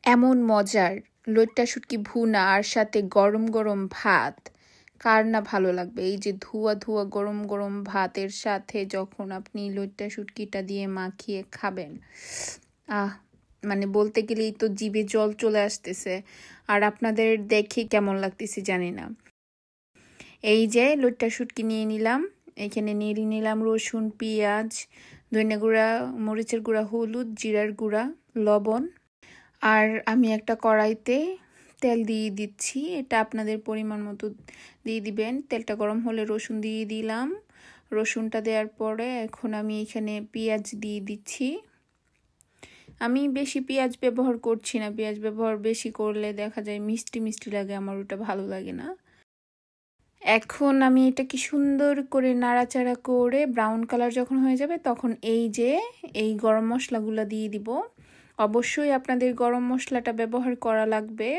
এমন মজার লইট্টা শুটকি ভুনা আর সাথে গরম গরম ভাত কার না ভালো লাগবে। এই যে ধোয়া ধোয়া গরম গরম ভাতের সাথে যখন আপনি লইট্টা শুটকিটা দিয়ে মাখিয়ে খাবেন, মানে বলতে গেলেই তো জিভে জল চলে আসতেছে। আর আপনাদের দেখে কেমন লাগতেছে জানি না। এই যে লইট্টা শুটকি নিয়ে নিলাম, এখানে নিয়ে নিলাম রসুন, পেঁয়াজ, ধনিয়া গুঁড়া, মরিচের গুঁড়া, হলুদ, জিরার গুঁড়া, লবণ। আর আমি একটা কড়াইতে তেল দিয়ে দিচ্ছি, এটা আপনাদের পরিমাণ মতো দিয়ে দিবেন। তেলটা গরম হলে রসুন দিয়ে দিলাম। রসুনটা দেওয়ার পরে এখন আমি এখানে পেঁয়াজ দিয়ে দিচ্ছি। আমি বেশি পেঁয়াজ ব্যবহার করছি না, পেঁয়াজ ব্যবহার বেশি করলে দেখা যায় মিষ্টি মিষ্টি লাগে, আমার ওটা ভালো লাগে না। এখন আমি এটাকে সুন্দর করে নাড়াচাড়া করে ব্রাউন কালার যখন হয়ে যাবে তখন এই গরম মশলাগুলো দিয়ে দিব। অবশ্যই আপনাদের গরম মশলাটা ব্যবহার করা লাগবে,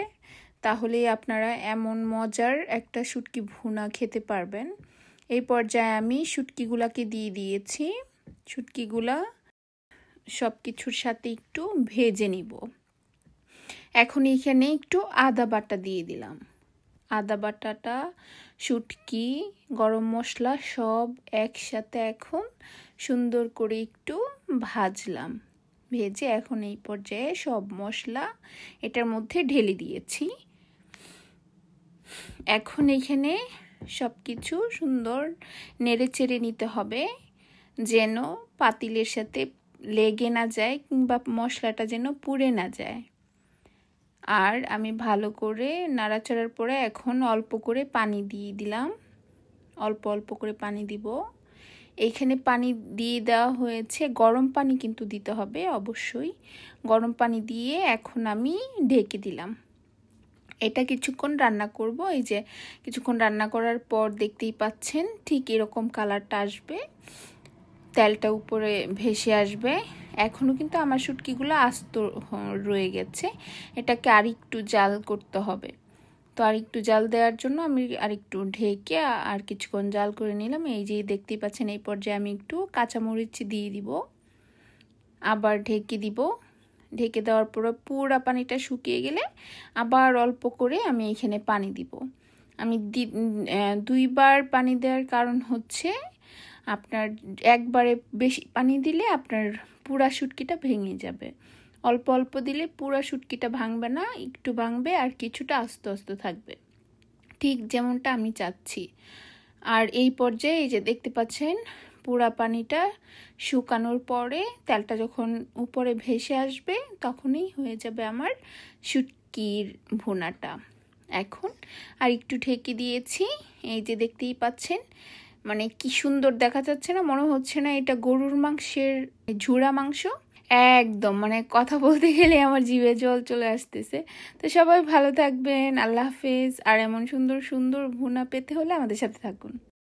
তাহলেই আপনারা এমন মজার একটা শুটকি ভুনা খেতে পারবেন। এই পর্যায়ে আমি শুটকিগুলাকে দিয়ে দিয়েছি। শুটকিগুলা সব কিছুর সাথে একটু ভেজে নিব। এখন এখানে একটু আদা বাটা দিয়ে দিলাম। আদা বাটাটা, শুটকি, গরম মশলা সব একসাথে এখন সুন্দর করে একটু ভাজলাম। ভেজে এখন এই পর্যায়ে সব মশলা এটার মধ্যে ঢেলে দিয়েছি। এখন এখানে সব কিছু সুন্দর নেড়ে চেড়ে নিতে হবে, যেন পাতিলের সাথে লেগে না যায় কিংবা মশলাটা যেন পুড়ে না যায়। আর আমি ভালো করে নাড়াচাড়ার পরে এখন অল্প করে পানি দিয়ে দিলাম। অল্প অল্প করে পানি দিব। এইখানে পানি দিয়ে দেওয়া হয়েছে, গরম পানি কিন্তু দিতে হবে অবশ্যই। গরম পানি দিয়ে এখন আমি ঢেকে দিলাম। এটা কিছুক্ষণ রান্না করব। এই যে কিছুক্ষণ রান্না করার পর দেখতেই পাচ্ছেন ঠিক এরকম কালারটা আসবে, তেলটা উপরে ভেসে আসবে। এখনও কিন্তু আমার শুটকিগুলো আস্ত রয়ে গেছে, এটাকে আরেকটু জাল করতে হবে। তো আরেকটু জাল দেওয়ার জন্য আমি আরেকটু ঢেকে আর কিছুক্ষণ জাল করে নিলাম। এই যে দেখতেই পাচ্ছেন এই পর্যায়ে আমি একটু কাঁচামরিচ দিয়ে দিব, আবার ঢেকে দিব। ঢেকে দেওয়ার পরে পুরো পানিটা শুকিয়ে গেলে আবার অল্প করে আমি এখানে পানি দিব। আমি দুইবার পানি দেওয়ার কারণ হচ্ছে আপনার একবারে বেশি পানি দিলে আপনার পুরা শুটকিটা ভেঙে যাবে। অল্প অল্প দিলে পুরা শুটকিটা ভাঙবে না, একটু ভাঙবে আর কিছুটা আস্তে আস্তে থাকবে, ঠিক যেমনটা আমি চাচ্ছি। আর এই পর্যায়ে এই যে দেখতে পাচ্ছেন পুরা পানিটা শুকানোর পরে তেলটা যখন উপরে ভেসে আসবে তখনই হয়ে যাবে আমার শুটকির ভুনাটা। এখন আর একটু ঢেকে দিয়েছি। এই যে দেখতেই পাচ্ছেন, মানে কি সুন্দর দেখা যাচ্ছে না? মনে হচ্ছে না এটা গরুর মাংসের ঝুরা মাংস? একদম, মানে কথা বলতে গেলে আমার জিভে জল চলে আসতেছে। তো সবাই ভালো থাকবেন, আল্লাহ হাফেজ। আর এমন সুন্দর সুন্দর ভুনা পেতে হলে আমাদের সাথে থাকুন।